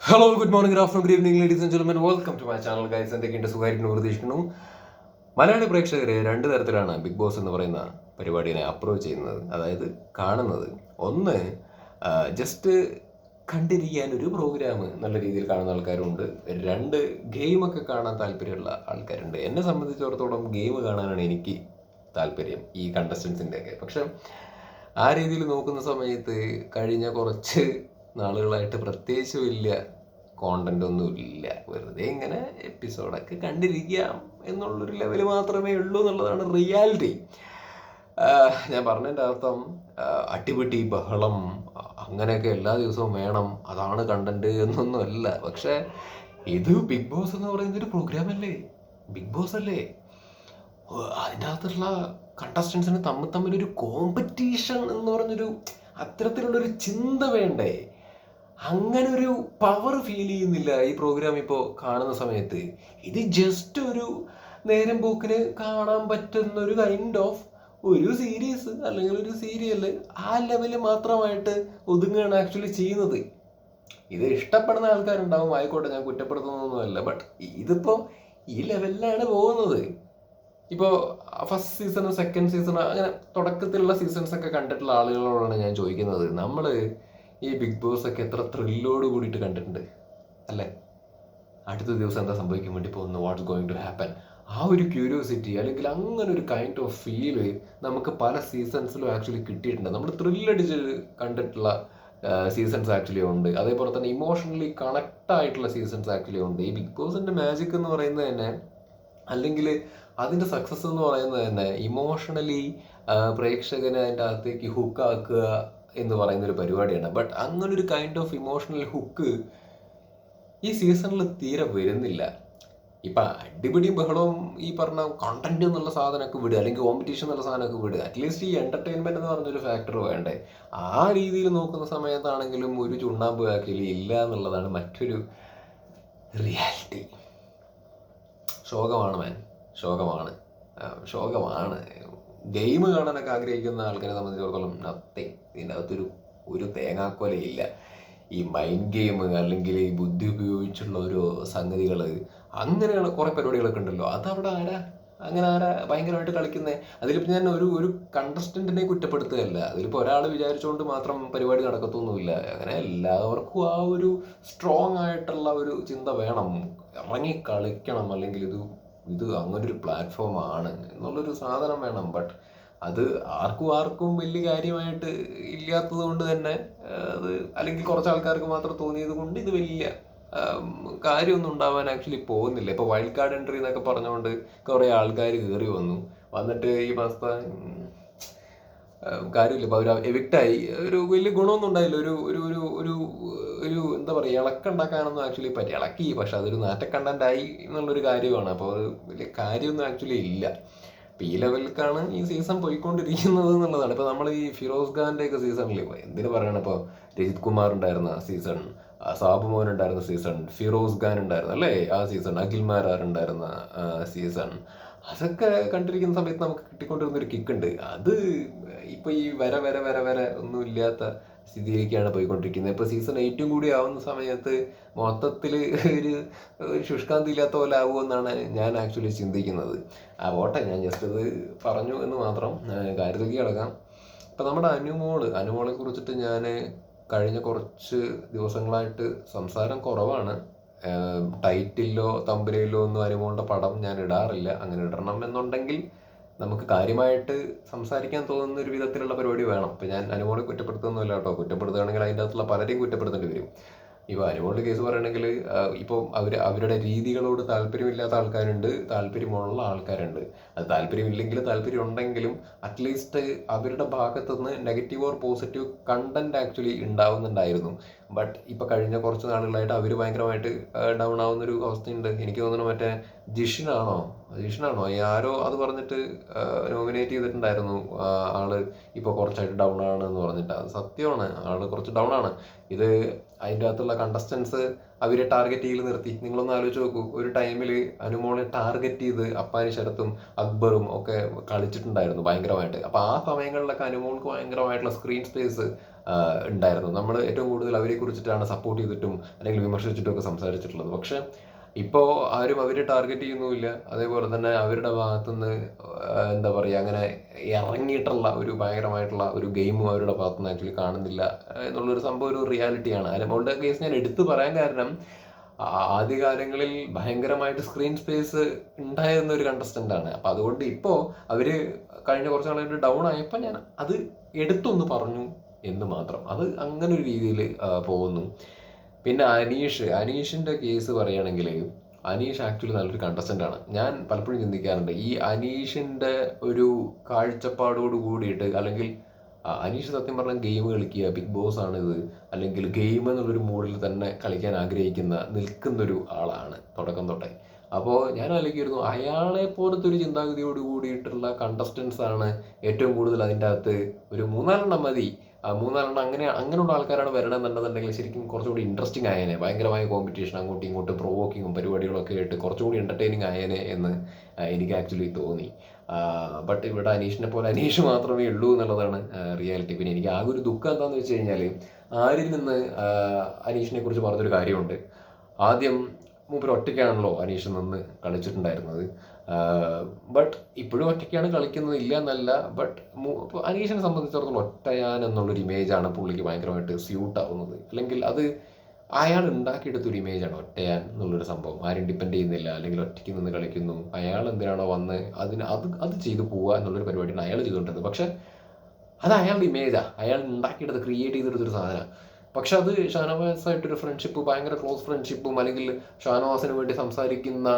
Hello, good morning, good afternoon, good evening, ladies and gentlemen. Welcome to my channel guys. എന്തൊക്കെയുണ്ട്? സുഖമായിരിക്കുന്നു പ്രതീക്ഷിക്കുന്നു. മലയാളി പ്രേക്ഷകരെ രണ്ട് തരത്തിലാണ് ബിഗ് ബോസ് എന്ന് പറയുന്ന പരിപാടിയെ അപ്രോച്ച് ചെയ്യുന്നത്, അതായത് കാണുന്നത്. ഒന്ന്, ജസ്റ്റ് കണ്ടിരിക്കാൻ ഒരു പ്രോഗ്രാം നല്ല രീതിയിൽ കാണുന്ന ആൾക്കാരുണ്ട്. രണ്ട്, ഗെയിമൊക്കെ കാണാൻ താല്പര്യമുള്ള ആൾക്കാരുണ്ട്. എന്നെ സംബന്ധിച്ചിടത്തോളം ഗെയിം കാണാനാണ് എനിക്ക് താല്പര്യം, ഈ കണ്ടസ്റ്റൻസിൻ്റെയൊക്കെ. പക്ഷെ ആ രീതിയിൽ നോക്കുന്ന സമയത്ത് കഴിഞ്ഞ കുറച്ച് നാളുകളായിട്ട് പ്രത്യേകിച്ച് വലിയ കോണ്ടന്റ് ഒന്നും ഇല്ല. വെറുതെ ഇങ്ങനെ എപ്പിസോഡൊക്കെ കണ്ടിരിക്കാം എന്നുള്ളൊരു ലെവൽ മാത്രമേ ഉള്ളൂ എന്നുള്ളതാണ് റിയാലിറ്റി. ഞാൻ പറഞ്ഞതിൻ്റെ അർത്ഥം അടിപിടി, ബഹളം അങ്ങനെയൊക്കെ എല്ലാ ദിവസവും വേണം, അതാണ് കണ്ടന്റ് എന്നൊന്നുമല്ല. പക്ഷെ ഇത് ബിഗ് ബോസ് എന്ന് പറയുന്നൊരു പ്രോഗ്രാം അല്ലേ, ബിഗ് ബോസ് അല്ലേ. അതിൻ്റെ അകത്തുള്ള കണ്ടസ്റ്റൻസിന് തമ്മിലൊരു കോമ്പറ്റീഷൻ എന്ന് പറഞ്ഞൊരു അത്തരത്തിലുള്ളൊരു ചിന്ത വേണ്ടേ? അങ്ങനെ ഒരു പവർ ഫീൽ ചെയ്യുന്നില്ല ഈ പ്രോഗ്രാം ഇപ്പോൾ കാണുന്ന സമയത്ത്. ഇത് ജസ്റ്റ് ഒരു നേരം പോക്കിന് കാണാൻ പറ്റുന്ന ഒരു കൈൻഡ് ഓഫ് ഒരു സീരീസ് അല്ലെങ്കിൽ ഒരു സീരിയൽ, ആ ലെവല് മാത്രമായിട്ട് ഒതുങ്ങുകയാണ് ആക്ച്വലി ചെയ്യുന്നത്. ഇത് ഇഷ്ടപ്പെടുന്ന ആൾക്കാരുണ്ടാവും, ആയിക്കോട്ടെ, ഞാൻ കുറ്റപ്പെടുത്തുന്നൊന്നുമല്ല. ബട്ട് ഇതിപ്പോൾ ഈ ലെവലിലാണ് പോകുന്നത്. ഇപ്പോൾ ഫസ്റ്റ് സീസൺ, സെക്കൻഡ് സീസൺ, അങ്ങനെ തുടക്കത്തിലുള്ള സീസൺസ് ഒക്കെ കണ്ടിട്ടുള്ള ആളുകളോടാണ് ഞാൻ ചോദിക്കുന്നത്, നമ്മൾ ഈ ബിഗ് ബോസ് ഒക്കെ എത്ര ത്രില്ലോട് കൂടിയിട്ട് കണ്ടിട്ടുണ്ട് അല്ലേ? അടുത്ത ദിവസം എന്താ സംഭവിക്കാൻ വേണ്ടി പോകുന്നു, വാട്ട്സ് ഗോയിങ് ടു ഹാപ്പൻ, ആ ഒരു ക്യൂരിയോസിറ്റി അല്ലെങ്കിൽ അങ്ങനെ ഒരു കൈൻഡ് ഓഫ് ഫീല് നമുക്ക് പല സീസൺസിലും ആക്ച്വലി കിട്ടിയിട്ടുണ്ട്. നമ്മൾ ത്രില്ലടിച്ച് കണ്ടിട്ടുള്ള സീസൺസ് ആക്ച്വലി ഉണ്ട്. അതേപോലെ തന്നെ ഇമോഷണലി കണക്ട് ആയിട്ടുള്ള സീസൺസ് ആക്ച്വലി ഉണ്ട്. ഈ ബിഗ് ബോസിൻ്റെ മാജിക് എന്ന് പറയുന്നത് തന്നെ, അല്ലെങ്കിൽ അതിൻ്റെ സക്സസ് എന്ന് പറയുന്നത് തന്നെ, ഇമോഷണലി പ്രേക്ഷകനെ അതിൻ്റെ അകത്തേക്ക് ഹുക്കാക്കുക എന്ന് പറയുന്നൊരു പരിപാടിയാണ്. ബട്ട് അങ്ങനൊരു കൈൻഡ് ഓഫ് ഇമോഷണൽ ഹുക്ക് ഈ സീസണിൽ തീരെ വരുന്നില്ല. ഇപ്പം അടിപിടിയും ബഹളവും ഈ പറഞ്ഞ കണ്ടന്റ് എന്നുള്ള സാധനമൊക്കെ വിടുക, അല്ലെങ്കിൽ കോമ്പറ്റീഷൻ എന്നുള്ള സാധനമൊക്കെ വിടുക. അറ്റ്ലീസ്റ്റ് ഈ എൻ്റർടൈൻമെൻറ്റ് എന്ന് പറഞ്ഞൊരു ഫാക്ടർ വേണ്ടേ? ആ രീതിയിൽ നോക്കുന്ന സമയത്താണെങ്കിലും ഒരു ചുണ്ണാമ്പ് ആക്കിയില്ല ഇല്ല എന്നുള്ളതാണ് മറ്റൊരു റിയാലിറ്റി. ശോകമാണ് മാൻ, ശോകമാണ്, ശോകമാണ്. ഗെയിം കാണാനൊക്കെ ആഗ്രഹിക്കുന്ന ആൾക്കാരെ സംബന്ധിച്ചിടത്തോളം നത്തിങ്. ഇതിൻ്റെ അകത്തൊരു തേങ്ങാക്കൊലയില്ല. ഈ മൈൻഡ് ഗെയിം അല്ലെങ്കിൽ ഈ ബുദ്ധി ഉപയോഗിച്ചുള്ള ഓരോ സംഗതികൾ, അങ്ങനെയുള്ള കുറേ പരിപാടികളൊക്കെ ഉണ്ടല്ലോ. അതവിടെ ആരാ ഭയങ്കരമായിട്ട് കളിക്കുന്നത്? അതിലിപ്പോൾ ഞാൻ ഒരു കണ്ടസ്റ്റൻറ്റിനെ കുറ്റപ്പെടുത്തുകയല്ല. അതിലിപ്പോൾ ഒരാൾ വിചാരിച്ചുകൊണ്ട് മാത്രം പരിപാടി നടക്കത്തൊന്നുമില്ല. അങ്ങനെ എല്ലാവർക്കും ആ ഒരു സ്ട്രോങ് ആയിട്ടുള്ള ഒരു ചിന്ത വേണം, ഇറങ്ങി കളിക്കണം, അല്ലെങ്കിൽ ഇത് അങ്ങനൊരു പ്ലാറ്റ്ഫോമാണ് എന്നുള്ളൊരു സാധനം വേണം. ബട്ട് അത് ആർക്കും വലിയ കാര്യമായിട്ട് ഇല്ലാത്തത് കൊണ്ട് തന്നെ, അത് അല്ലെങ്കിൽ കുറച്ച് ആൾക്കാർക്ക് മാത്രം തോന്നിയത് കൊണ്ട് ഇത് വലിയ കാര്യമൊന്നും ഉണ്ടാവാൻ ആക്ച്വലി പോകുന്നില്ല. ഇപ്പോൾ വൈൽഡ് കാർഡ് എൻട്രി എന്നൊക്കെ പറഞ്ഞുകൊണ്ട് കുറേ ആൾക്കാർ കയറി വന്നിട്ട് ഈ മാസത്തെ കാര്യമില്ല. ഇപ്പോൾ അവർ എവിക്റ്റായി, ഒരു വലിയ ഗുണമൊന്നും ഉണ്ടായില്ല. ഒരു ഒരു ഒരു ഒരു ഒരു എന്താ പറയുക, ഇളക്കുണ്ടാക്കാനൊന്നും ആക്ച്വലി പറ്റി. ഇളക്കി, പക്ഷെ അതൊരു നാറ്റ കണ്ടൻ്റായി എന്നുള്ളൊരു കാര്യമാണ്. അപ്പോൾ അത് വലിയ കാര്യമൊന്നും ആക്ച്വലി ഇല്ല. അപ്പോൾ ഈ ലെവലിലേക്കാണ് ഈ സീസൺ പോയിക്കൊണ്ടിരിക്കുന്നത് എന്നുള്ളതാണ്. ഇപ്പോൾ നമ്മൾ ഈ ഫിറോസ് ഖാൻ്റെ ഒക്കെ സീസണിൽ എന്തിനു പറയണം, ഇപ്പോൾ രജിത് കുമാർ ഉണ്ടായിരുന്ന സീസൺ, സാബു മോൻ ഉണ്ടായിരുന്ന സീസൺ, ഫിറോസ് ഖാൻ ഉണ്ടായിരുന്നു അല്ലേ ആ സീസൺ, അഖിൽ മാരാർ ഉണ്ടായിരുന്ന സീസൺ, അതൊക്കെ കണ്ടിരിക്കുന്ന സമയത്ത് നമുക്ക് കിട്ടിക്കൊണ്ടിരുന്നൊരു കിക്കുണ്ട്. അത് ഇപ്പോൾ ഈ വര ഒന്നും ഇല്ലാത്ത സ്ഥിതിയിലേക്കാണ് പോയിക്കൊണ്ടിരിക്കുന്നത്. ഇപ്പോൾ സീസൺ 8 കൂടി ആവുന്ന സമയത്ത് മൊത്തത്തിൽ ഒരു ശുഷ്കാന്തി ഇല്ലാത്ത പോലെ ആവുമെന്നാണ് ഞാൻ ആക്ച്വലി ചിന്തിക്കുന്നത്. ആ പോട്ടെ, ഞാൻ ജസ്റ്റ് അത് പറഞ്ഞു എന്ന് മാത്രം. കാര്യത്തിലേക്ക് കിടക്കാം. ഇപ്പം നമ്മുടെ അനുമോളെ കുറിച്ചിട്ട് ഞാൻ കഴിഞ്ഞ കുറച്ച് ദിവസങ്ങളായിട്ട് സംസാരം കുറവാണ്. ടൈറ്റിലോ തമ്പനയിലോ ഒന്നും അനുമോളുടെ പടം ഞാൻ ഇടാറില്ല. അങ്ങനെ ഇടണം എന്നുണ്ടെങ്കിൽ നമുക്ക് കാര്യമായിട്ട് സംസാരിക്കാൻ തോന്നുന്ന ഒരു വിധത്തിലുള്ള പരിപാടി വേണം. ഇപ്പം ഞാൻ അനുമോളെ കുറ്റപ്പെടുത്തുന്നില്ല കേട്ടോ. കുറ്റപ്പെടുത്തുകയാണെങ്കിൽ അതിൻ്റെ അകത്തുള്ള പലരെയും കുറ്റപ്പെടുത്തേണ്ടി വരും. ഇപ്പോൾ അനുമോളുടെ കേസ് പറയുകയാണെങ്കിൽ ഇപ്പോൾ അവരുടെ രീതികളോട് താല്പര്യമില്ലാത്ത ആൾക്കാരുണ്ട്, താല്പര്യമുള്ള ആൾക്കാരുണ്ട്. അത് താല്പര്യമില്ലെങ്കിൽ താല്പര്യം ഉണ്ടെങ്കിലും അറ്റ്ലീസ്റ്റ് അവരുടെ ഭാഗത്തുനിന്ന് negative or positive content actually ഉണ്ടാവുന്നുണ്ടായിരുന്നു. ബട്ട് ഇപ്പോൾ കഴിഞ്ഞ കുറച്ച് നാളുകളായിട്ട് അവർ ഭയങ്കരമായിട്ട് ഡൗൺ ആവുന്നൊരു അവസ്ഥയുണ്ട്. എനിക്ക് തോന്നുന്നു മറ്റേ ജിഷിനാണോ ആരോ അത് പറഞ്ഞിട്ട് നോമിനേറ്റ് ചെയ്തിട്ടുണ്ടായിരുന്നു. ആള് ഇപ്പോൾ കുറച്ചായിട്ട് ഡൗൺ ആണ് എന്ന് പറഞ്ഞിട്ട്. അത് സത്യമാണ്, ആള് കുറച്ച് ഡൗൺ ആണ്. ഇത് അതിൻ്റെ അകത്തുള്ള കണ്ടസ്റ്റൻസ് അവരെ ടാർഗറ്റ് ചെയ്ത് നിർത്തി. നിങ്ങളൊന്ന് ആലോചിച്ച് നോക്കൂ, ഒരു ടൈമിൽ അനുമോളെ ടാർഗറ്റ് ചെയ്ത് അപ്പാനി ശരത്തും അക്ബറും ഒക്കെ കളിച്ചിട്ടുണ്ടായിരുന്നു ഭയങ്കരമായിട്ട്. അപ്പോൾ ആ സമയങ്ങളിലൊക്കെ അനുമോൾക്ക് ഭയങ്കരമായിട്ടുള്ള സ്ക്രീൻ സ്പേസ് ഉണ്ടായിരുന്നു. നമ്മൾ ഏറ്റവും കൂടുതൽ അവരെ കുറിച്ചിട്ടാണ് സപ്പോർട്ട് ചെയ്തിട്ടും അല്ലെങ്കിൽ വിമർശിച്ചിട്ടും ഒക്കെ സംസാരിച്ചിട്ടുള്ളത്. പക്ഷെ ഇപ്പോൾ ആരും അവരെ ടാർഗറ്റ് ചെയ്യുന്നുമില്ല. അതേപോലെ തന്നെ അവരുടെ ഭാഗത്തുനിന്ന് എന്താ പറയുക, അങ്ങനെ ഇറങ്ങിയിട്ടുള്ള ഒരു ഭയങ്കരമായിട്ടുള്ള ഒരു ഗെയിമും അവരുടെ ഭാഗത്തുനിന്ന് ആക്ച്വലി കാണുന്നില്ല എന്നുള്ളൊരു സംഭവം ഒരു റിയാലിറ്റിയാണ്. അലമോളുടെ കേസ് ഞാൻ എടുത്തു പറയാൻ കാരണം ആദ്യകാലങ്ങളിൽ ഭയങ്കരമായിട്ട് സ്ക്രീൻ സ്പേസ് ഉണ്ടായിരുന്ന ഒരു കണ്ടസ്റ്റന്റ് ആണ്. അപ്പം അതുകൊണ്ട് ഇപ്പോൾ അവര് കഴിഞ്ഞ കുറച്ച് നാളായിട്ട് ഡൗൺ ആയപ്പോൾ ഞാൻ അത് എടുത്തൊന്ന് പറഞ്ഞു എന്ന് മാത്രം. അത് അങ്ങനെ ഒരു രീതിയിൽ പോകുന്നു. പിന്നെ അനീഷിന്റെ കേസ് പറയുകയാണെങ്കിൽ അനീഷ് ആക്ച്വലി നല്ലൊരു കണ്ടസ്റ്റന്റ് ആണ്. ഞാൻ പലപ്പോഴും ചിന്തിക്കാറുണ്ട് ഈ അനീഷിന്റെ ഒരു കാഴ്ചപ്പാടോട് കൂടിയിട്ട്, അല്ലെങ്കിൽ അനീഷ് സത്യം പറഞ്ഞാൽ ഗെയിം കളിക്കുക, ബിഗ് ബോസ് ആണിത്, അല്ലെങ്കിൽ ഗെയിം എന്നുള്ളൊരു മൂഡിൽ തന്നെ കളിക്കാൻ നിൽക്കുന്നൊരു ആളാണ് തുടക്കം തൊട്ടേ. അപ്പോൾ ഞാൻ ആലോചിക്കുന്നു, അയാളെ പോലത്തെ ഒരു ചിന്താഗതിയോട് കൂടിയിട്ടുള്ള കണ്ടസ്റ്റൻസ് ആണ് ഏറ്റവും കൂടുതൽ അതിൻ്റെ അകത്ത്. ഒരു 3-4 മതി. 3-4 അങ്ങനെയുള്ള ആൾക്കാരാണ് വരണമെന്നുണ്ടെന്നുണ്ടെങ്കിൽ ശരിക്കും കുറച്ചുകൂടി ഇൻട്രസ്റ്റിംഗ് ആയേനെ. ഭയങ്കരമായ കോമ്പറ്റീഷൻ, അങ്ങോട്ടും ഇങ്ങോട്ടും പ്രൊവോക്കിങ്ങും പരിപാടികളൊക്കെ ആയിട്ട് കുറച്ചുകൂടി എൻ്റർടൈനിങ് ആയേനെ എന്ന് എനിക്ക് ആക്ച്വലി തോന്നി. ബട്ട് ഇവിടെ അനീഷ് മാത്രമേ ഉള്ളൂ എന്നുള്ളതാണ് റിയാലിറ്റി. പിന്നെ എനിക്ക് ആകെ ഒരു ദുഃഖം എന്താണെന്ന് വെച്ച് കഴിഞ്ഞാൽ, ആരിൽ നിന്ന് അനീഷിനെ കുറിച്ച് പറഞ്ഞൊരു കാര്യമുണ്ട്. ആദ്യം മൂപ്പർ ഒറ്റയ്ക്കാണല്ലോ അനീഷ് നിന്ന് കളിച്ചിട്ടുണ്ടായിരുന്നത്. ബട്ട് ഇപ്പോഴും ഒറ്റയ്ക്കാണ് കളിക്കുന്നത്, ഇല്ല എന്നല്ല. ബട്ട് അനീഷിനെ സംബന്ധിച്ചിടത്തോളം ഒറ്റയാൻ എന്നുള്ളൊരു ഇമേജാണ് പുള്ളിക്ക് ഭയങ്കരമായിട്ട് സ്യൂട്ട് ആവുന്നത്. അല്ലെങ്കിൽ അത് അയാൾ ഉണ്ടാക്കിയെടുത്തൊരു ഇമേജാണ് ഒറ്റയാൻ എന്നുള്ളൊരു സംഭവം. ആരും ഡിപ്പെൻഡ് ചെയ്യുന്നില്ല, അല്ലെങ്കിൽ ഒറ്റയ്ക്ക് നിന്ന് കളിക്കുന്നു, അയാൾ എന്തിനാണോ വന്ന് അത് ചെയ്തു പോവുക എന്നുള്ളൊരു പരിപാടിയാണ് അയാൾ ചെയ്തുകൊണ്ടിരുന്നത്. പക്ഷെ അത് അയാളുടെ ഇമേജാണ്, അയാൾ ഉണ്ടാക്കിയെടുത്ത് ക്രിയേറ്റ് ചെയ്തെടുത്തൊരു സാധനമാണ്. പക്ഷെ അത് ഷാനവാസായിട്ടൊരു ഫ്രണ്ട്ഷിപ്പ്, ഭയങ്കര ക്ലോസ് ഫ്രണ്ട്ഷിപ്പും, അല്ലെങ്കിൽ ഷാനവാസിന് വേണ്ടി സംസാരിക്കുന്ന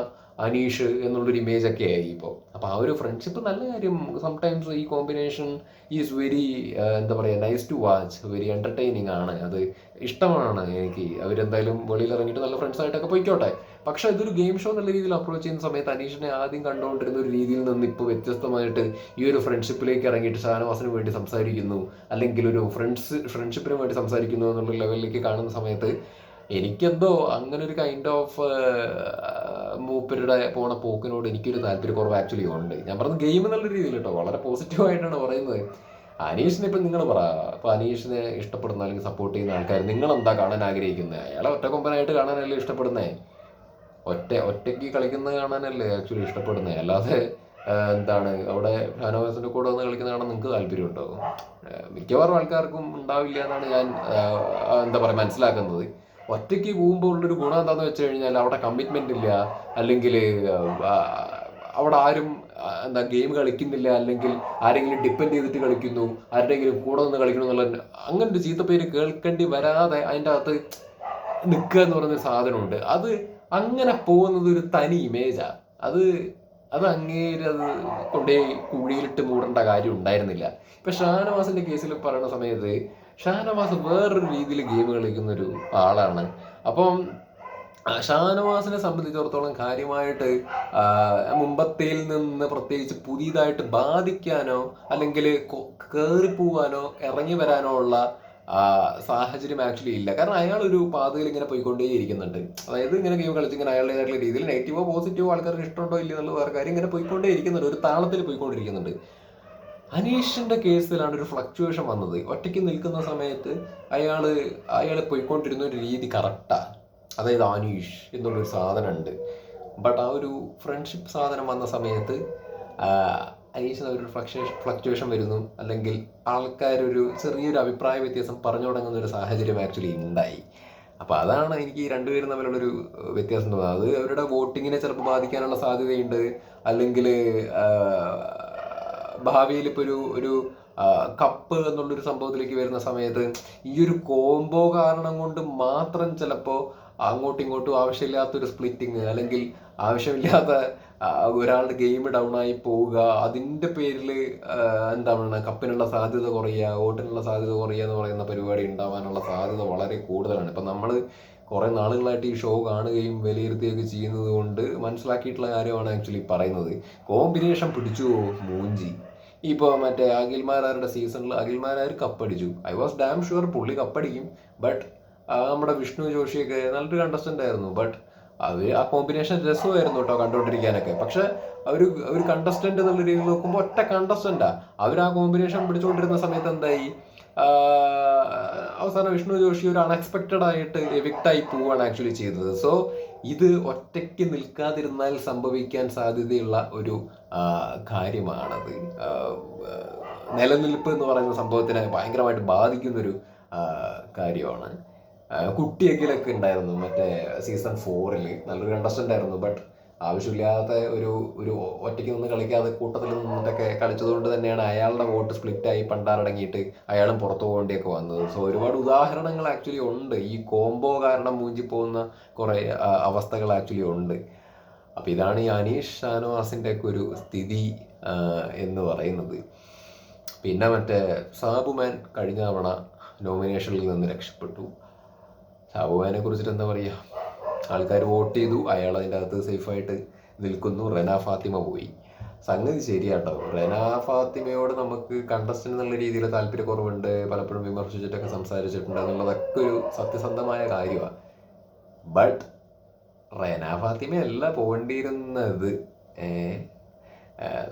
അനീഷ് എന്നുള്ളൊരു ഇമേജ് ഒക്കെ ആയി ഇപ്പോൾ. അപ്പോൾ ആ ഒരു ഫ്രണ്ട്ഷിപ്പ് നല്ല കാര്യം. സംടൈംസ് ഈ കോമ്പിനേഷൻ ഈസ് വെരി എന്താ പറയുക, nice to watch, very entertaining ആണ്. അത് ഇഷ്ടമാണ് എനിക്ക്. അവരെന്തായാലും വെളിയിൽ ഇറങ്ങിയിട്ട് നല്ല ഫ്രണ്ട്സായിട്ടൊക്കെ പോയിക്കോട്ടെ. പക്ഷേ ഇതൊരു ഗെയിം ഷോ എന്നുള്ള രീതിയിൽ അപ്രോച്ച് ചെയ്യുന്ന സമയത്ത് അനീഷിനെ ആദ്യം കണ്ടുകൊണ്ടിരുന്ന ഒരു രീതിയിൽ നിന്ന് ഇപ്പോൾ വ്യത്യസ്തമായിട്ട് ഈ ഒരു ഫ്രണ്ട്ഷിപ്പിലേക്ക് ഇറങ്ങിയിട്ട് ഷാനവാസിന് വേണ്ടി സംസാരിക്കുന്നു, അല്ലെങ്കിൽ ഒരു ഫ്രണ്ട്ഷിപ്പിന് വേണ്ടി സംസാരിക്കുന്നു എന്നുള്ള ലെവലിലേക്ക് കാണുന്ന സമയത്ത് എനിക്കെന്തോ അങ്ങനെ ഒരു കൈൻഡ് ഓഫ് മൂപ്പരുടെ പോണ പോക്കിനോട് എനിക്കൊരു താല്പര്യക്കുറവ് ആക്ച്വലി ഉണ്ട്. ഞാൻ പറഞ്ഞത് ഗെയിം എന്നുള്ള രീതിയിൽ കേട്ടോ, വളരെ പോസിറ്റീവായിട്ടാണ് പറയുന്നത്. അനീഷിനെ ഇപ്പം നിങ്ങൾ പറ, അപ്പോൾ അനീഷിനെ ഇഷ്ടപ്പെടുന്ന അല്ലെങ്കിൽ സപ്പോർട്ട് ചെയ്യുന്ന ആൾക്കാർ നിങ്ങളെന്താ കാണാൻ ആഗ്രഹിക്കുന്നത്? അയാളെ ഒറ്റക്കൊമ്പനായിട്ട് കാണാനല്ലേ ഇഷ്ടപ്പെടുന്നേ? ഒറ്റയ്ക്ക് കളിക്കുന്നത് കാണാനല്ലേ ആക്ച്വലി ഇഷ്ടപ്പെടുന്നത്? അല്ലാതെ എന്താണ് അവിടെ ഷാനവാസിൻ്റെ കൂടെ വന്ന് കളിക്കുന്ന കാണാൻ നിങ്ങൾക്ക് താല്പര്യമുണ്ടോ? മിക്കവാറും ആൾക്കാർക്കും ഉണ്ടാവില്ല എന്നാണ് ഞാൻ എന്താ പറയുക മനസ്സിലാക്കുന്നത്. ഒറ്റയ്ക്ക് പോകുമ്പോൾ ഉള്ളൊരു ഗുണം എന്താണെന്ന് വെച്ച് കഴിഞ്ഞാൽ അവിടെ കമ്മിറ്റ്മെൻ്റ് ഇല്ല, അല്ലെങ്കിൽ അവിടെ ആരും എന്താ ഗെയിം കളിക്കുന്നില്ല, അല്ലെങ്കിൽ ആരെങ്കിലും ഡിപ്പെൻഡ് ചെയ്തിട്ട് കളിക്കുന്നു, ആരുടെയെങ്കിലും കൂടെ നിന്ന് കളിക്കണം എന്നുള്ള അങ്ങനെ ഒരു ചീത്തപ്പേര് കേൾക്കേണ്ടി വരാതെ അതിൻ്റെ അകത്ത് നിൽക്കുക എന്ന് പറയുന്നൊരു സാധനമുണ്ട്. അത് അങ്ങനെ പോകുന്നത് ഒരു തനി ഇമേജാണ്. അത് അങ്ങേര് അത് കൊണ്ടേ കുഴിയിലിട്ട് മൂടേണ്ട കാര്യം ഉണ്ടായിരുന്നില്ല. ഇപ്പം ഷാനവാസിൻ്റെ കേസിൽ പറയുന്ന സമയത്ത് ഷാനവാസ് വേറൊരു രീതിയിൽ ഗെയിം കളിക്കുന്നൊരു ആളാണ്. അപ്പം ഷാനവാസിനെ സംബന്ധിച്ചിടത്തോളം കാര്യമായിട്ട് മുമ്പത്തേൽ നിന്ന് പ്രത്യേകിച്ച് പുതിയതായിട്ട് ബാധിക്കാനോ അല്ലെങ്കിൽ കയറിപ്പോവാനോ ഇറങ്ങി വരാനോ ഉള്ള സാഹചര്യം ആക്ച്വലി ഇല്ല. കാരണം അയാൾ ഒരു പാതയിൽ ഇങ്ങനെ പോയിക്കൊണ്ടേ ഇരിക്കുന്നുണ്ട്. അതായത് ഇങ്ങനെ ഗെയിം കളിച്ച് ഇങ്ങനെ അയാളുടേതായിട്ടുള്ള രീതിയിൽ നെഗറ്റീവോ പോസിറ്റീവോ ആൾക്കാർക്ക് ഇഷ്ടമുണ്ടോ ഇല്ല എന്നുള്ള വേറെ കാര്യം ഇങ്ങനെ പോയിക്കൊണ്ടേ ഇരിക്കുന്നുണ്ട്, ഒരു താളത്തിൽ പോയിക്കൊണ്ടിരിക്കുന്നുണ്ട്. അനീഷിന്റെ കേസിലാണ് ഒരു ഫ്ലക്ച്വേഷൻ വന്നത്. ഒറ്റയ്ക്ക് നിൽക്കുന്ന സമയത്ത് അയാൾ പോയിക്കൊണ്ടിരുന്ന ഒരു രീതി കറക്റ്റാണ്. അതായത് അനീഷ് എന്നുള്ളൊരു സാധനമുണ്ട്. ബട്ട് ആ ഒരു ഫ്രണ്ട്ഷിപ്പ് സാധനം വന്ന സമയത്ത് അനീഷിന് ഒരു ഫ്ലക്ച്വേഷൻ വരുന്നു, അല്ലെങ്കിൽ ആൾക്കാരൊരു ചെറിയൊരു അഭിപ്രായ വ്യത്യാസം പറഞ്ഞു തുടങ്ങുന്ന ഒരു സാഹചര്യം ആക്ച്വലി ഉണ്ടായി. അപ്പോൾ അതാണ് എനിക്ക് ഈ രണ്ടുപേരും തമ്മിലുള്ളൊരു വ്യത്യാസം തോന്നുന്നത്. അത് അവരുടെ വോട്ടിങ്ങിനെ ചിലപ്പോൾ ബാധിക്കാനുള്ള സാധ്യതയുണ്ട്, അല്ലെങ്കിൽ ഭാവിയിൽ ഇപ്പോൾ ഒരു കപ്പ് എന്നുള്ളൊരു സംഭവത്തിലേക്ക് വരുന്ന സമയത്ത് ഈ ഒരു കോംബോ കാരണം കൊണ്ട് മാത്രം ചിലപ്പോൾ അങ്ങോട്ടും ഇങ്ങോട്ടും ആവശ്യമില്ലാത്തൊരു സ്പ്ലിറ്റിങ്, അല്ലെങ്കിൽ ആവശ്യമില്ലാത്ത ഒരാളുടെ ഗെയിം ഡൗൺ ആയി പോവുക, അതിൻ്റെ പേരിൽ എന്താണ് കപ്പിനുള്ള സാധ്യത കുറയുക, വോട്ടിനുള്ള സാധ്യത കുറയുക എന്ന് പറയുന്ന പരിപാടി ഉണ്ടാവാനുള്ള സാധ്യത വളരെ കൂടുതലാണ്. ഇപ്പം നമ്മൾ കുറേ നാളുകളായിട്ട് ഈ ഷോ കാണുകയും വിലയിരുത്തുകയൊക്കെ ചെയ്യുന്നത് കൊണ്ട് മനസ്സിലാക്കിയിട്ടുള്ള കാര്യമാണ് ആക്ച്വലി പറയുന്നത്. കോമ്പിനേഷൻ പിടിച്ചു മൂഞ്ചി. ഇപ്പോൾ മറ്റേ അഖിൽമാരാരുടെ സീസണിൽ അഖിൽമാരാർ കപ്പടിച്ചു. ഐ വാസ് ഡാം ഷുവർ പുള്ളി കപ്പടിക്കും. ബട്ട് നമ്മുടെ വിഷ്ണു ജോഷിയൊക്കെ നല്ലൊരു കണ്ടസ്റ്റൻ്റ് ആയിരുന്നു. ബട്ട് ആ കോമ്പിനേഷൻ രസമായിരുന്നു കേട്ടോ കണ്ടുകൊണ്ടിരിക്കാനൊക്കെ. പക്ഷെ ഒരു കണ്ടസ്റ്റന്റ് എന്നുള്ള രീതിയിൽ നോക്കുമ്പോൾ ഒറ്റ കണ്ടസ്റ്റന്റാ അവർ ആ കോമ്പിനേഷൻ പിടിച്ചുകൊണ്ടിരുന്ന സമയത്ത് എന്തായി, അവസാനം വിഷ്ണു ജോഷി ഒരു അൺഎക്സ്പെക്റ്റഡ് ആയിട്ട് എവിക്റ്റായി പോവുകയാണ് ആക്ച്വലി ചെയ്തത്. സോ ഇത് ഒറ്റയ്ക്ക് നിൽക്കാതിരുന്നാൽ സംഭവിക്കാൻ സാധ്യതയുള്ള ഒരു കാര്യമാണത്. നിലനിൽപ്പ് എന്ന് പറയുന്ന സംഭവത്തിനെ ഭയങ്കരമായിട്ട് ബാധിക്കുന്നൊരു കാര്യമാണ്. കുട്ടിയെങ്കിലൊക്കെ ഉണ്ടായിരുന്നു മറ്റേ സീസൺ 4 നല്ലൊരു കണ്ടസ്റ്റന്റ് ആയിരുന്നു. ബട്ട് ആവശ്യമില്ലാത്ത ഒരു ഒറ്റയ്ക്ക് നിന്ന് കളിക്കാതെ കൂട്ടത്തിൽ നിന്നിട്ടൊക്കെ കളിച്ചതുകൊണ്ട് തന്നെയാണ് അയാളുടെ വോട്ട് സ്പ്ലിറ്റായി പണ്ടാറടങ്ങിയിട്ട് അയാളും പുറത്തു പോകേണ്ടിയൊക്കെ വന്നത്. സോ ഒരുപാട് ഉദാഹരണങ്ങൾ ആക്ച്വലി ഉണ്ട്. ഈ കോംബോ കാരണം മൂഞ്ചിപ്പോകുന്ന കുറേ അവസ്ഥകൾ ആക്ച്വലി ഉണ്ട്. അപ്പം ഇതാണ് ഈ അനീഷ് ഷാനവാസിൻ്റെ ഒക്കെ ഒരു സ്ഥിതി എന്ന് പറയുന്നത്. പിന്നെ മറ്റേ സാബുമാൻ കഴിഞ്ഞ തവണ നോമിനേഷനിൽ നിന്ന് രക്ഷപ്പെട്ടു. സാബുമാനെ കുറിച്ചിട്ട് എന്താ പറയുക, ആൾക്കാർ വോട്ട് ചെയ്തു, അയാൾ അതിൻ്റെ അകത്ത് സേഫായിട്ട് നിൽക്കുന്നു. റെന ഫാത്തിമ പോയി. സംഗതി ശരിയാട്ടോ, റെന ഫാത്തിമയോട് നമുക്ക് കണ്ടസ്റ്റന്റ് എന്നുള്ള രീതിയിൽ താല്പര്യക്കുറവുണ്ട്, പലപ്പോഴും വിമർശിച്ചിട്ടൊക്കെ സംസാരിച്ചിട്ടുണ്ട് എന്നുള്ളതൊക്കെ ഒരു സത്യസന്ധമായ കാര്യമാണ്. ബട്ട് റെന ഫാത്തിമയല്ല പോകേണ്ടിയിരുന്നത്,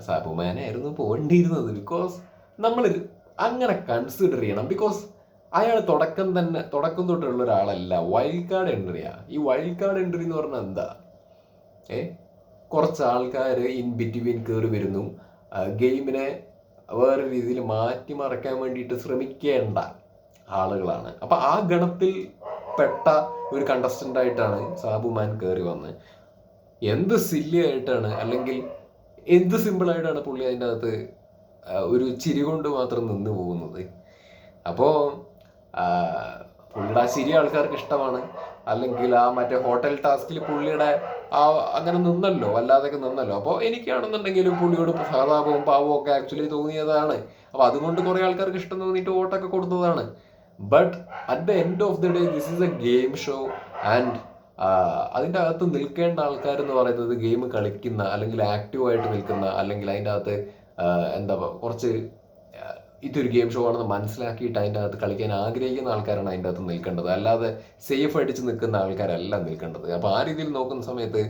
സാബുമാനായിരുന്നു പോകേണ്ടിയിരുന്നത്. ബിക്കോസ് നമ്മൾ അങ്ങനെ കൺസിഡർ ചെയ്യണം. ബിക്കോസ് അയാൾ തുടക്കം തൊട്ടുള്ള ഒരാളല്ല, വൈൽഡ് കാർഡ് എൻട്രിയാണ്. ഈ വൈൽഡ് കാർഡ് എൻട്രി എന്ന് പറഞ്ഞാൽ എന്താ, കുറച്ച് ആൾക്കാർ ഇൻ ബിറ്റ്വീൻ കയറി വരുന്നു, ഗെയിമിനെ വേറെ രീതിയിൽ മാറ്റിമറിക്കാൻ വേണ്ടിയിട്ട് ശ്രമിക്കേണ്ട ആളുകളാണ്. അപ്പം ആ ഗണത്തിൽ പെട്ട ഒരു കണ്ടസ്റ്റൻ്റ് ആയിട്ടാണ് സാബുമാൻ കയറി വന്നത്. എന്ത് സില്ലി ആയിട്ടാണ്, അല്ലെങ്കിൽ എന്ത് സിമ്പിളായിട്ടാണ് പുള്ളി അതിൻ്റെ അകത്ത് ഒരു ചിരി കൊണ്ട് മാത്രം നിന്ന് പോകുന്നത്. അപ്പോൾ പുള്ളിയുടെ ആ ചിരി ആൾക്കാർക്ക് ഇഷ്ടമാണ്. അല്ലെങ്കിൽ ആ മറ്റേ ഹോട്ടൽ ടാസ്കിൽ പുള്ളിയുടെ അങ്ങനെ നിന്നല്ലോ, അല്ലാതൊക്കെ നിന്നല്ലോ. അപ്പോൾ എനിക്കാണെന്നുണ്ടെങ്കിലും പുള്ളിയോട് സഹതാപവും പാവവും ഒക്കെ ആക്ച്വലി തോന്നിയതാണ്. അപ്പോൾ അതുകൊണ്ട് കുറേ ആൾക്കാർക്ക് ഇഷ്ടം തോന്നിയിട്ട് വോട്ടൊക്കെ കൊടുത്തതാണ്. But at the end of the day this is A game show. And അതിൻ്റെ അകത്ത് നിൽക്കേണ്ട ആൾക്കാരെന്ന് പറയുന്നത് ഗെയിം കളിക്കുന്ന, അല്ലെങ്കിൽ ആക്റ്റീവായിട്ട് നിൽക്കുന്ന, അല്ലെങ്കിൽ അതിൻ്റെ അകത്ത് എന്താ കുറച്ച് ഇതൊരു ഗെയിം ഷോ ആണെന്ന് മനസ്സിലാക്കിയിട്ട് അതിൻ്റെ അകത്ത് കളിക്കാൻ ആഗ്രഹിക്കുന്ന ആൾക്കാരാണ് അതിൻ്റെ അകത്ത് നിൽക്കേണ്ടത്. അല്ലാതെ സേഫ് അടിച്ച് നിൽക്കുന്ന ആൾക്കാരല്ല നിൽക്കേണ്ടത്. അപ്പോൾ ആ രീതിയിൽ നോക്കുന്ന സമയത്ത്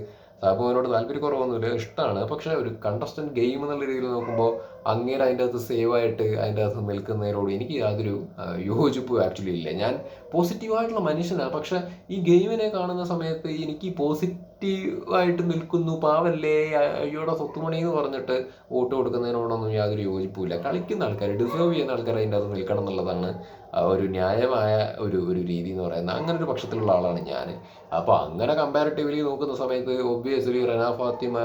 സാബുവിനോട് താല്പര്യക്കുറവൊന്നുമില്ല, ഇഷ്ടമാണ്. പക്ഷേ ഒരു കണ്ടസ്റ്റന്റ് ഗെയിം എന്നുള്ള രീതിയിൽ നോക്കുമ്പോൾ അങ്ങേരെ അതിൻ്റെ അകത്ത് സേവായിട്ട് അതിൻ്റെ അകത്ത് നിൽക്കുന്നതിനോട് എനിക്ക് യാതൊരു യോജിപ്പും ആക്ച്വലി ഇല്ല. ഞാൻ പോസിറ്റീവായിട്ടുള്ള മനുഷ്യനാണ്. പക്ഷെ ഈ ഗെയിമിനെ കാണുന്ന സമയത്ത് എനിക്ക് പോസിറ്റീവായിട്ട് നിൽക്കുന്നു, പാവല്ലേ, അയ്യോടെ സ്വത്തുമണി എന്ന് പറഞ്ഞിട്ട് വോട്ട് കൊടുക്കുന്നതിനോടൊന്നും യാതൊരു യോജിപ്പുമില്ല. കളിക്കുന്ന ആൾക്കാർ, ഡിസേർവ് ചെയ്യുന്ന ആൾക്കാർ അതിൻ്റെ അകത്ത് നിൽക്കണം എന്നുള്ളതാണ് ഒരു ന്യായമായ ഒരു രീതി എന്ന് പറയുന്നത്. അങ്ങനെ ഒരു പക്ഷത്തിലുള്ള ആളാണ് ഞാൻ. അപ്പോൾ അങ്ങനെ കമ്പാരിറ്റീവ്ലി നോക്കുന്ന സമയത്ത് ഒബ്വിയസ്ലി റെന ഫാത്തിമ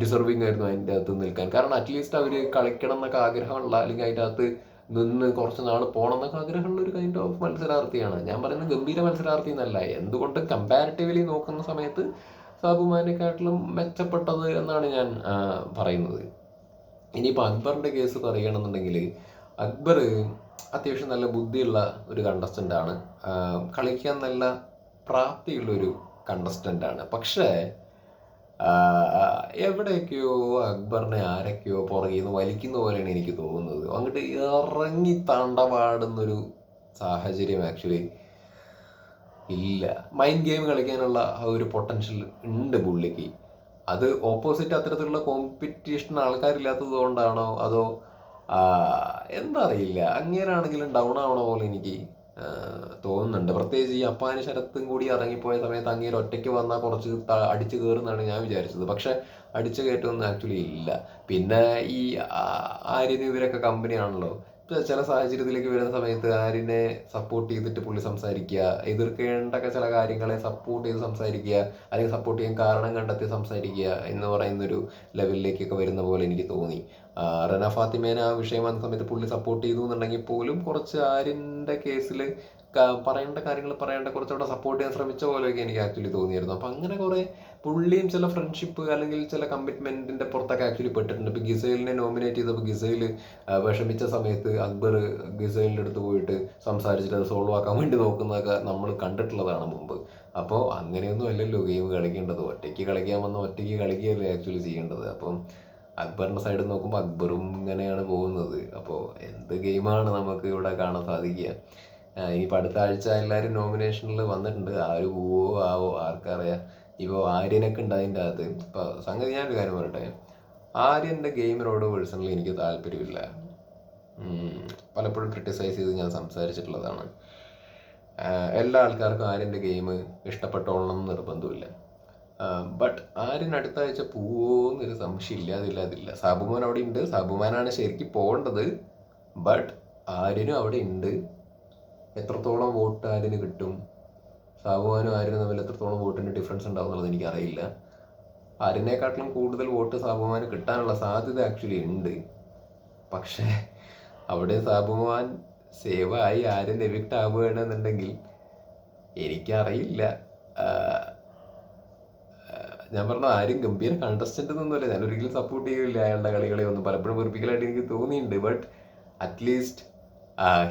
ഡിസർവിങ് ആയിരുന്നു അതിൻ്റെ അകത്ത് നിൽക്കാൻ. കാരണം അറ്റ്ലീസ്റ്റ് അവർ കളിക്കണം എന്നൊക്കെ ആഗ്രഹമുള്ള, അല്ലെങ്കിൽ അതിൻ്റെ അകത്ത് നിന്ന് കുറച്ച് നാൾ പോകണം എന്നൊക്കെ ആഗ്രഹമുള്ള ഒരു കൈൻഡ് ഓഫ് മത്സരാർത്ഥിയാണ്. ഞാൻ പറയുന്നത് ഗംഭീര മത്സരാർത്ഥി എന്നല്ല, എന്തുകൊണ്ട് കമ്പാരിറ്റീവ്ലി നോക്കുന്ന സമയത്ത് സാബുമാനെക്കാട്ടിലും മെച്ചപ്പെട്ടത് എന്നാണ് ഞാൻ പറയുന്നത്. ഇനിയിപ്പോൾ അക്ബറിൻ്റെ കേസ് പറയുകയാണെന്നുണ്ടെങ്കിൽ, അക്ബർ അത്യാവശ്യം നല്ല ബുദ്ധിയുള്ള ഒരു കണ്ടസ്റ്റൻ്റാണ്, കളിക്കാൻ നല്ല പ്രാപ്തിയുള്ളൊരു കണ്ടസ്റ്റൻ്റാണ്. പക്ഷേ എവിടെയൊക്കെയോ അക്ബറിനെ ആരൊക്കെയോ പുറകിൽ നിന്ന് വലിക്കുന്ന പോലെയാണ് എനിക്ക് തോന്നുന്നത്. അങ്ങോട്ട് ഇറങ്ങി താണ്ടപാടുന്നൊരു സാഹചര്യം ആക്ച്വലി ഇല്ല. മൈൻഡ് ഗെയിം കളിക്കാനുള്ള ഒരു പൊട്ടൻഷ്യൽ ഉണ്ട് പുള്ളിക്ക്. അത് ഓപ്പോസിറ്റ് അത്തരത്തിലുള്ള കോമ്പറ്റീഷൻ ആൾക്കാരില്ലാത്തത് കൊണ്ടാണോ അതോ എന്താ അറിയില്ല, അങ്ങേരാണെങ്കിലും ഡൗൺ ആവണ പോലെ എനിക്ക് തോന്നുന്നുണ്ട്. പ്രത്യേകിച്ച് ഈ അപ്പാനി ശരത്തും കൂടി ഇറങ്ങിപ്പോയ സമയത്ത് അങ്ങേര് ഒറ്റയ്ക്ക് വന്നാൽ കുറച്ച് അടിച്ചു കയറുന്നാണ് ഞാൻ വിചാരിച്ചത്. പക്ഷെ അടിച്ചു കയറ്റമൊന്നും ആക്ച്വലി ഇല്ല. പിന്നെ ഈ ആര്യന് ഇവരൊക്കെ കമ്പനിയാണല്ലോ. ചില സാഹചര്യത്തിലേക്ക് വരുന്ന സമയത്ത് ആര്യനെ സപ്പോർട്ട് ചെയ്തിട്ട് പുള്ളി സംസാരിക്കുക, എതിർക്കേണ്ടൊക്കെ ചില കാര്യങ്ങളെ സപ്പോർട്ട് ചെയ്ത് സംസാരിക്കുക, അല്ലെങ്കിൽ സപ്പോർട്ട് ചെയ്യാൻ കാരണം കണ്ടെത്തി സംസാരിക്കുക എന്ന് പറയുന്നൊരു ലെവലിലേക്കൊക്കെ വരുന്ന പോലെ എനിക്ക് തോന്നി. റെന ഫാത്തിമേനെ ആ വിഷയം വന്ന സമയത്ത് പുള്ളി സപ്പോർട്ട് ചെയ്തു എന്നുണ്ടെങ്കിൽ പോലും കുറച്ച് ആര്യൻ്റെ കേസിൽ പറയേണ്ട കാര്യങ്ങൾ പറയേണ്ട കുറച്ചുകൂടെ സപ്പോർട്ട് ചെയ്യാൻ ശ്രമിച്ച പോലെയൊക്കെ എനിക്ക് ആക്ച്വലി തോന്നിയിരുന്നു. അപ്പം അങ്ങനെ കുറേ പുള്ളിയും ചില ഫ്രണ്ട്ഷിപ്പ് അല്ലെങ്കിൽ ചില കമ്മിറ്റ്മെൻറ്റിൻ്റെ പുറത്തൊക്കെ ആക്ച്വലി പെട്ടിട്ടുണ്ട്. ഇപ്പോൾ ഗിസൈലിനെ നോമിനേറ്റ് ചെയ്തപ്പോൾ ഗിസൈൽ വിഷമിച്ച സമയത്ത് അക്ബർ ഗിസൈലിൻ്റെ അടുത്ത് പോയിട്ട് സംസാരിച്ചിട്ട് അത് സോൾവ് ആക്കാൻ വേണ്ടി നോക്കുന്നതൊക്കെ നമ്മൾ കണ്ടിട്ടുള്ളതാണ് മുമ്പ്. അപ്പോൾ അങ്ങനെയൊന്നും അല്ലല്ലോ ഗെയിം കളിക്കേണ്ടത്. ഒറ്റയ്ക്ക് കളിക്കാൻ വന്ന ഒറ്റയ്ക്ക് കളിക്കുകയല്ലേ ആക്ച്വലി ചെയ്യേണ്ടത്. അപ്പം അക്ബറിൻ്റെ സൈഡിൽ നോക്കുമ്പോൾ അക്ബറും ഇങ്ങനെയാണ് പോകുന്നത്. അപ്പോൾ എന്ത് ഗെയിമാണ് നമുക്ക് ഇവിടെ കാണാൻ സാധിക്കുക. ഇനിയിപ്പോൾ അടുത്ത ആഴ്ച എല്ലാവരും നോമിനേഷനിൽ വന്നിട്ടുണ്ട്. ആര് പോവോ ആവോ ആർക്കറിയാം. ഇപ്പോൾ ആര്യനൊക്കെ ഉണ്ടായതിൻ്റെ അകത്ത് ഇപ്പോൾ സംഗതി ഞാനൊരു കാര്യം പറയട്ടെ, ആര്യൻ്റെ ഗെയിമിനോട് പേഴ്സണലി എനിക്ക് താല്പര്യമില്ല. പലപ്പോഴും ക്രിട്ടിസൈസ് ചെയ്ത് ഞാൻ സംസാരിച്ചിട്ടുള്ളതാണ്. എല്ലാ ആൾക്കാർക്കും ആര്യൻ്റെ ഗെയിം ഇഷ്ടപ്പെട്ടോളണം എന്ന് നിർബന്ധമില്ല. ബട്ട് ആര്യൻ അടുത്ത ആഴ്ച പോവുമെന്നൊരു സംശയം ഇല്ലാതില്ല. സാബുമാൻ അവിടെ ഉണ്ട്, സാബുമാനാണ് ശരിക്കും പോകേണ്ടത്. ബട്ട് ആര്യനും അവിടെ ഉണ്ട്. എത്രത്തോളം വോട്ട് ആര്യന് കിട്ടും, സാബുമാനും ആര്യനും തമ്മിൽ എത്രത്തോളം വോട്ടിൻ്റെ ഡിഫറൻസ് ഉണ്ടാവും എന്നുള്ളത് എനിക്കറിയില്ല. ആര്യനെക്കാട്ടിലും കൂടുതൽ വോട്ട് സാബുമാന് കിട്ടാനുള്ള സാധ്യത ആക്ച്വലി ഉണ്ട്. പക്ഷേ അവിടെ സാബുമാൻ സേവ് ആയി ആര്യൻ എവിക്റ്റ് ആവുകയാണെന്നുണ്ടെങ്കിൽ എനിക്കറിയില്ല. ഞാൻ പറഞ്ഞ ആരും ഗംഭീര കണ്ടസ്റ്റന്റ് ഒന്നുമല്ല, ഞാൻ ഒരിക്കലും സപ്പോർട്ട് ചെയ്യില്ല അയാളുടെ കളികളെ ഒന്നും. പലപ്പോഴും വെറുപ്പിക്കലായിട്ട് എനിക്ക് തോന്നിയിട്ടുണ്ട്. But at least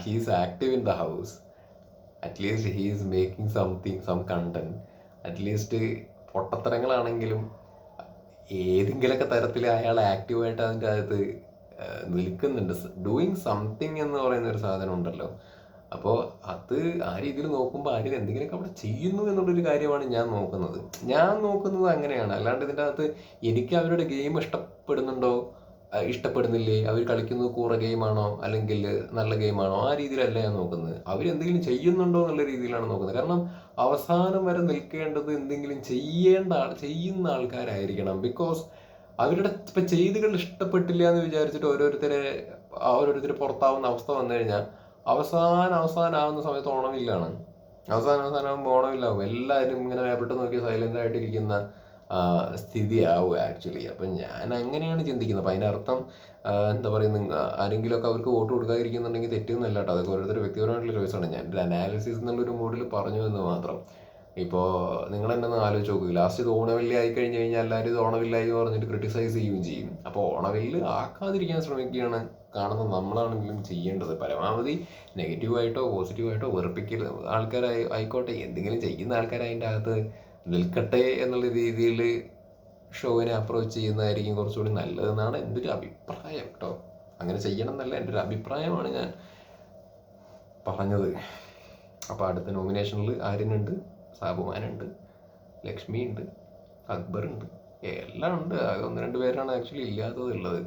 he's active in the house, at least he's making some content. At least പൊട്ടത്തരങ്ങളാണെങ്കിലും ഏതെങ്കിലുമൊക്കെ തരത്തിൽ അയാൾ ആക്റ്റീവായിട്ട് അതിൻ്റെ അകത്ത് നിൽക്കുന്നുണ്ട്. ഡൂയിങ് സംതിങ് എന്ന് പറയുന്ന ഒരു സാധനം ഉണ്ടല്ലോ. അപ്പോൾ അത് ആ രീതിയിൽ നോക്കുമ്പോൾ ആര്യൻ എന്തെങ്കിലുമൊക്കെ അവിടെ ചെയ്യുന്നു എന്നുള്ളൊരു കാര്യമാണ് ഞാൻ നോക്കുന്നത് അങ്ങനെയാണ്. അല്ലാണ്ട് ഇതിൻ്റെ അകത്ത് എനിക്ക് അവരുടെ ഗെയിം ഇഷ്ടപ്പെടുന്നില്ലേ, അവർ കളിക്കുന്നത് കൂറ ഗെയിമാണോ അല്ലെങ്കിൽ നല്ല ഗെയിമാണോ, ആ രീതിയിലല്ല ഞാൻ നോക്കുന്നത്. അവരെന്തെങ്കിലും ചെയ്യുന്നുണ്ടോ എന്നുള്ള രീതിയിലാണ് നോക്കുന്നത്. കാരണം അവസാനം വരെ നിൽക്കേണ്ടത് എന്തെങ്കിലും ചെയ്യുന്ന ആൾക്കാരായിരിക്കണം. ബിക്കോസ് അവരുടെ ഇപ്പം ചെയ്തികൾ ഇഷ്ടപ്പെട്ടില്ല എന്ന് വിചാരിച്ചിട്ട് ഓരോരുത്തരെ പുറത്താവുന്ന അവസ്ഥ വന്നു കഴിഞ്ഞാൽ അവസാനാവുന്ന സമയത്ത് ഓണമില്ലാണ്. അവസാനാകുമ്പോൾ ഓണമില്ലാവും. എല്ലാവരും ഇങ്ങനെ വേപ്പിട്ട് നോക്കി സൈലന്റ് ആയിട്ടിരിക്കുന്ന സ്ഥിതിയാവും ആക്ച്വലി. അപ്പം ഞാൻ അങ്ങനെയാണ് ചിന്തിക്കുന്നത്. അപ്പം അതിൻ്റെ അർത്ഥം എന്താ പറയുക, ആരെങ്കിലുമൊക്കെ അവർക്ക് വോട്ട് കൊടുക്കാതിരിക്കുന്നുണ്ടെങ്കിൽ തെറ്റൊന്നുമല്ല കേട്ടോ. അതൊക്കെ ഓരോരുത്തർ വ്യക്തിപരമായിട്ടുള്ള ചോയ്സാണ്. ഞാൻ ഒരു അനാലിസിസ് എന്നുള്ളൊരു മൂഡിൽ പറഞ്ഞു എന്ന് മാത്രം. ഇപ്പോൾ നിങ്ങൾ തന്നെ ഒന്ന് ആലോചിച്ച് നോക്കുക, ലാസ്റ്റ് ഇത് ഓണവില്ല ആയി കഴിഞ്ഞ് കഴിഞ്ഞാൽ എല്ലാവരും ഇത് ഓണവില്ലായി എന്ന് പറഞ്ഞിട്ട് ക്രിട്ടിസൈസ് ചെയ്യുകയും ചെയ്യും. അപ്പോൾ ഓണവില്ല് ആക്കാതിരിക്കാൻ ശ്രമിക്കുകയാണ് കാണുന്നത് നമ്മളാണെങ്കിലും ചെയ്യേണ്ടത്. പരമാവധി നെഗറ്റീവായിട്ടോ പോസിറ്റീവായിട്ടോ വെറുപ്പിക്കൽ ആയിക്കോട്ടെ, എന്തെങ്കിലും ചെയ്യുന്ന ആൾക്കാർ അതിൻ്റെ അകത്ത് നിൽക്കട്ടെ എന്നുള്ള രീതിയിൽ ഷോവിനെ അപ്രോച്ച് ചെയ്യുന്നതായിരിക്കും കുറച്ചുകൂടി നല്ലതെന്നാണ് എൻ്റെ ഒരു അഭിപ്രായം കേട്ടോ. അങ്ങനെ ചെയ്യണം എന്നല്ല, എൻ്റെ ഒരു അഭിപ്രായമാണ് ഞാൻ പറഞ്ഞത്. അപ്പോൾ അടുത്ത നോമിനേഷനിൽ ആര്യനുണ്ട്, സാബുമാനുണ്ട്, ലക്ഷ്മി ഉണ്ട്, അക്ബർ ഉണ്ട്, എല്ലാം ഉണ്ട്. ആകെ 1-2 പേരാണ് ആക്ച്വലി ഇല്ലാത്തതുള്ളത്.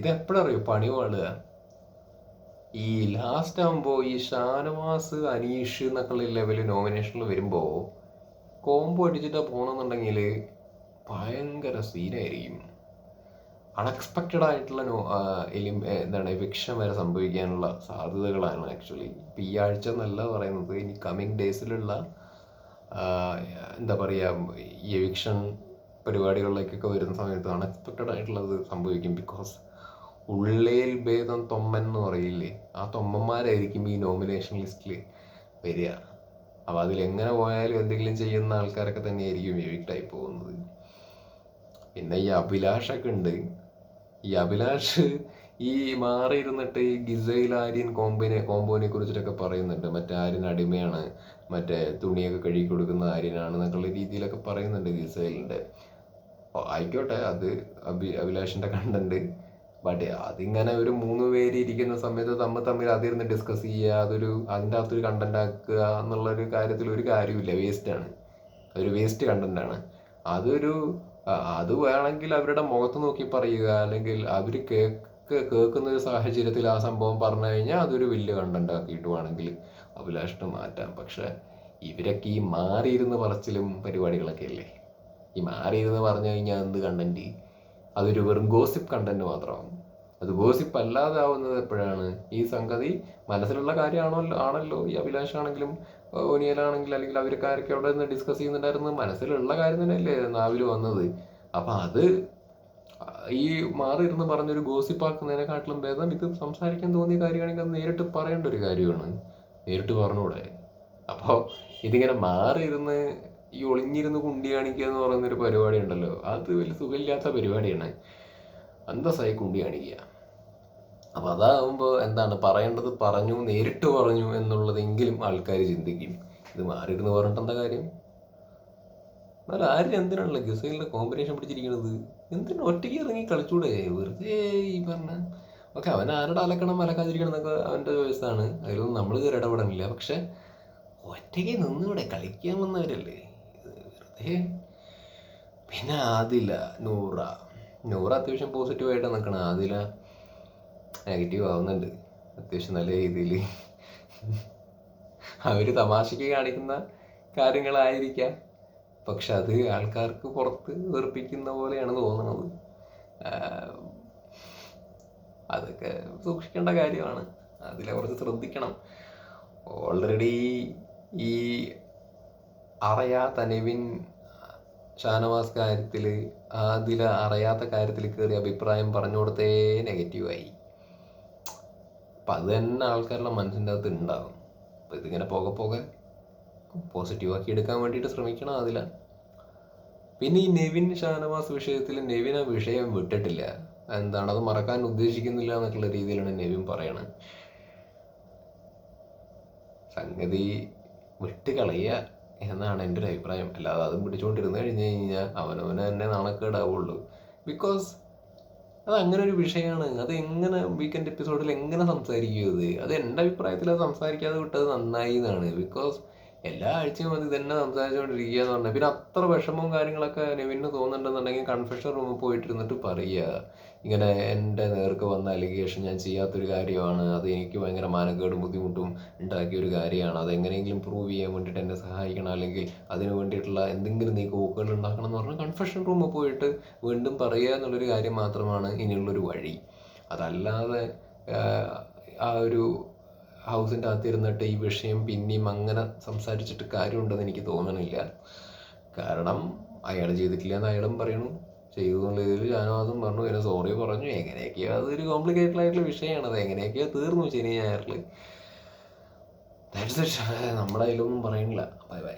ഇതെപ്പോഴറിയോ പണി പാടുക, ഈ ലാസ്റ്റ് ആകുമ്പോൾ ഈ ഷാനവാസ്, അനീഷ് എന്നൊക്കെയുള്ള ലെവലിൽ നോമിനേഷനിൽ വരുമ്പോൾ കോംബോ അടിച്ചിട്ടാണ് പോകണമെന്നുണ്ടെങ്കിൽ ഭയങ്കര സീനായിരിക്കും. അൺഎക്സ്പെക്റ്റഡ് ആയിട്ടുള്ള എവിക്ഷൻ വരെ സംഭവിക്കാനുള്ള സാധ്യതകളാണ് ആക്ച്വലി. ഇപ്പം ഈ ആഴ്ച എന്നല്ല പറയുന്നത്, ഇനി കമ്മിങ് ഡേയ്സിലുള്ള എന്താ പറയുക, ഈ എവിക്ഷൻ പരിപാടികളിലേക്കൊക്കെ വരുന്ന സമയത്ത് അൺഎക്സ്പെക്റ്റഡ് ആയിട്ടുള്ളത് സംഭവിക്കും. ബിക്കോസ് ഉള്ളേൽ ഭേദം തൊമ്മൻ എന്ന് പറയില്ലേ, ആ തൊമ്മന്മാരായിരിക്കും ഈ നോമിനേഷൻ ലിസ്റ്റിൽ വരിക. അപ്പോൾ അതിലെങ്ങനെ പോയാലും എന്തെങ്കിലും ചെയ്യുന്ന ആൾക്കാരൊക്കെ തന്നെയായിരിക്കും എവിക്റ്റായി പോകുന്നത്. പിന്നെ ഈ അഭിലാഷൊക്കെ ഉണ്ട്. ഈ അഭിലാഷ് ഈ മാറിയിരുന്നിട്ട് ഈ ഗിസൈൽ ആര്യൻ കോമ്പോനെ കുറിച്ചിട്ടൊക്കെ പറയുന്നുണ്ട്. മറ്റേ ആര്യൻ അടിമയാണ്, മറ്റേ തുണിയൊക്കെ കഴുകി കൊടുക്കുന്ന ആര്യനാണ് എന്നൊക്കെയുള്ള രീതിയിലൊക്കെ പറയുന്നുണ്ട് ഗിസൈലിൻ്റെ. ആയിക്കോട്ടെ, അത് അഭിലാഷിൻ്റെ കണ്ടന്റ്. ബട്ട് അതിങ്ങനെ ഒരു 3 പേര് ഇരിക്കുന്ന സമയത്ത് തമ്മിൽ അതിരുന്ന് ഡിസ്കസ് ചെയ്യുക, അതിൻ്റെ അകത്തൊരു കണ്ടന്റ് ആക്കുക എന്നുള്ളൊരു കാര്യത്തിൽ ഒരു കാര്യമില്ല. വേസ്റ്റാണ്, അതൊരു വേസ്റ്റ് കണ്ടന്റാണ്. അത് വേണമെങ്കിൽ അവരുടെ മുഖത്ത് നോക്കി പറയുക, അല്ലെങ്കിൽ അവർ കേൾക്കുന്ന ഒരു സാഹചര്യത്തിൽ ആ സംഭവം പറഞ്ഞു കഴിഞ്ഞാൽ അതൊരു വലിയ കണ്ടന്റ് ആക്കിയിട്ട് വേണമെങ്കിൽ അഭിലാഷിന് മാറ്റാം. പക്ഷെ ഇവരൊക്കെ ഈ മാറിയിരുന്ന് പറച്ചിലും പരിപാടികളൊക്കെ അല്ലേ. ഈ മാറിയിരുന്ന് പറഞ്ഞു കഴിഞ്ഞാൽ എന്ത് കണ്ടന്റ്, അതൊരു വെറും ഗോസിപ്പ് കണ്ടന്റ് മാത്രമാകും. അത് ഗോസിപ്പ് അല്ലാതെ ആവുന്നത് എപ്പോഴാണ്, ഈ സംഗതി മനസ്സിലുള്ള കാര്യമാണല്ലോ. ഈ അഭിലാഷാണെങ്കിലും ഒനിയലാണെങ്കിലും അല്ലെങ്കിൽ അവരൊക്കെ അവിടെ നിന്ന് ഡിസ്കസ് ചെയ്യുന്നുണ്ടായിരുന്നത് മനസ്സിലുള്ള കാര്യം തന്നെയല്ലേ നാവിൽ വന്നത്. അപ്പം അത് ഈ മാറിയിരുന്ന് പറഞ്ഞൊരു ഗോസിപ്പാക്കുന്നതിനെക്കാട്ടിലും ഭേദം ഇത് സംസാരിക്കാൻ തോന്നിയ കാര്യമാണെങ്കിൽ അത് നേരിട്ട് പറയേണ്ട ഒരു കാര്യമാണ്, നേരിട്ട് പറഞ്ഞൂടെ. അപ്പോൾ ഇതിങ്ങനെ മാറിയിരുന്ന് ഈ ഒളിഞ്ഞിരുന്ന് കുണ്ടി കാണിക്കുക എന്ന് പറയുന്നൊരു പരിപാടി ഉണ്ടല്ലോ, അത് വലിയ സുഖമില്ലാത്ത പരിപാടിയാണ്. അന്തസ്സായി കുണ്ടി കാണിക്കുക. അപ്പം അതാകുമ്പോൾ എന്താണ് പറയേണ്ടത് പറഞ്ഞു, നേരിട്ട് പറഞ്ഞു എന്നുള്ളതെങ്കിലും ആൾക്കാർ ചിന്തിക്കും. ഇത് മാറിയിരുന്ന് പറഞ്ഞിട്ട് എന്താ കാര്യം? എന്നാൽ ആരും എന്തിനാണല്ലോ ഗസൈലിൻ്റെ കോമ്പിനേഷൻ പിടിച്ചിരിക്കുന്നത്? എന്തിനാ ഒറ്റയ്ക്ക് ഇറങ്ങി കളിച്ചൂടെ? വെറുതെ ഈ പറഞ്ഞ ഓക്കെ, അവൻ ആരുടെ അലക്കണം അലക്കാതിരിക്കണം എന്നൊക്കെ അവൻ്റെ ചോയ്സാണ്, അതിലൊന്നും നമ്മൾ കയറി ഇടപെടാനില്ല. പക്ഷെ ഒറ്റയ്ക്ക് നിന്നിവിടെ കളിക്കാൻ വന്നവരല്ലേ വെറുതെ. പിന്നെ ആദില, നൂറ അത്യാവശ്യം പോസിറ്റീവായിട്ട് നിൽക്കണം. ആദില നെഗറ്റീവ് ആവുന്നുണ്ട് അത്യാവശ്യം നല്ല രീതിയിൽ. അവർ തമാശയ്ക്ക് കാണിക്കുന്ന കാര്യങ്ങളായിരിക്കാം, പക്ഷെ അത് ആൾക്കാർക്ക് പുറത്ത് വെറുപ്പിക്കുന്ന പോലെയാണ് തോന്നുന്നത്. അതൊക്കെ സൂക്ഷിക്കേണ്ട കാര്യമാണ്. അതിലെ കുറച്ച് ശ്രദ്ധിക്കണം. ഓൾറെഡി ഈ അറിയാത്ത നെവിൻ ഷാനവാസ് കാര്യത്തിൽ അതിൽ അറിയാത്ത കാര്യത്തിൽ കയറി അഭിപ്രായം പറഞ്ഞു കൊടുത്തേ നെഗറ്റീവായി. അപ്പം അത് തന്നെ ആൾക്കാരുടെ മനസ്സിൻ്റെ അകത്ത് ഉണ്ടാകും. അപ്പം ഇതിങ്ങനെ പോകെ പോസിറ്റീവാക്കി എടുക്കാൻ വേണ്ടിയിട്ട് ശ്രമിക്കണം അതില. പിന്നെ ഈ നെവിൻ ഷാനവാസ് വിഷയത്തിൽ നെവിൻ ആ വിഷയം വിട്ടിട്ടില്ല. എന്താണ് അത് മറക്കാൻ ഉദ്ദേശിക്കുന്നില്ല എന്നൊക്കെയുള്ള രീതിയിലാണ് നെവിൻ പറയണത്. സംഗതി വിട്ട് കളയുക എന്നാണ് എൻ്റെ ഒരു അഭിപ്രായം. അല്ലാതെ അതും പിടിച്ചുകൊണ്ടിരുന്ന് കഴിഞ്ഞ് കഴിഞ്ഞാൽ അവനവന് തന്നെ നാണക്കേടാവുള്ളൂ. ബിക്കോസ് അത് അങ്ങനെ ഒരു വിഷയമാണ്. അത് എങ്ങനെ വീക്കെൻഡ് എപ്പിസോഡിൽ എങ്ങനെ സംസാരിക്കും? അത് എൻ്റെ അഭിപ്രായത്തിൽ അത് സംസാരിക്കാതെ വിട്ടത് നന്നായി എന്നാണ്. ബിക്കോസ് എല്ലാ ആഴ്ചയും അത് തന്നെ സംസാരിച്ചുകൊണ്ടിരിക്കുക എന്ന് പറഞ്ഞാൽ പിന്നെ അത്ര വിഷമവും കാര്യങ്ങളൊക്കെ നെവിന് തോന്നുന്നുണ്ടെന്നുണ്ടെങ്കിൽ കൺഫെഷൻ റൂമിൽ പോയിട്ടിരുന്നിട്ട് പറയുക, ഇങ്ങനെ എൻ്റെ നേർക്ക് വന്ന അലിഗേഷൻ ഞാൻ ചെയ്യാത്തൊരു കാര്യമാണ്, അത് എനിക്ക് ഭയങ്കര മാനക്കേടും ബുദ്ധിമുട്ടും ഉണ്ടാക്കിയ ഒരു കാര്യമാണ്, അത് എങ്ങനെയെങ്കിലും പ്രൂവ് ചെയ്യാൻ വേണ്ടിയിട്ട് എന്നെ സഹായിക്കണം, അല്ലെങ്കിൽ അതിന് വേണ്ടിയിട്ടുള്ള എന്തെങ്കിലും നീക്കുപോക്കുകൾ ഉണ്ടാക്കണം എന്ന് പറഞ്ഞാൽ കൺഫെഷൻ റൂമിൽ പോയിട്ട് വീണ്ടും പറയുക എന്നുള്ളൊരു കാര്യം മാത്രമാണ് ഇനിയുള്ളൊരു വഴി. അതല്ലാതെ ആ ഒരു ഹൗസിൻ്റെ അകത്തിരുന്നിട്ട് ഈ വിഷയം പിന്നെയും അങ്ങനെ സംസാരിച്ചിട്ട് കാര്യമുണ്ടെന്ന് എനിക്ക് തോന്നണില്ല. കാരണം അയാൾ ചെയ്തിട്ടില്ല എന്ന് അയാളും പറയണു, ചെയ്തു എന്നുള്ള ഇതിൽ ഷാനവാസും പറഞ്ഞു, പിന്നെ സോറി പറഞ്ഞു. എങ്ങനെയൊക്കെയോ അതൊരു കോംപ്ലിക്കേറ്റഡ് ആയിട്ടുള്ള വിഷയമാണ്. അത് എങ്ങനെയൊക്കെയോ തീർന്നു ശനി ഞായറിൽ. That's it. നമ്മുടെ അതിലൊന്നും പറയണില്ല. Bye bye.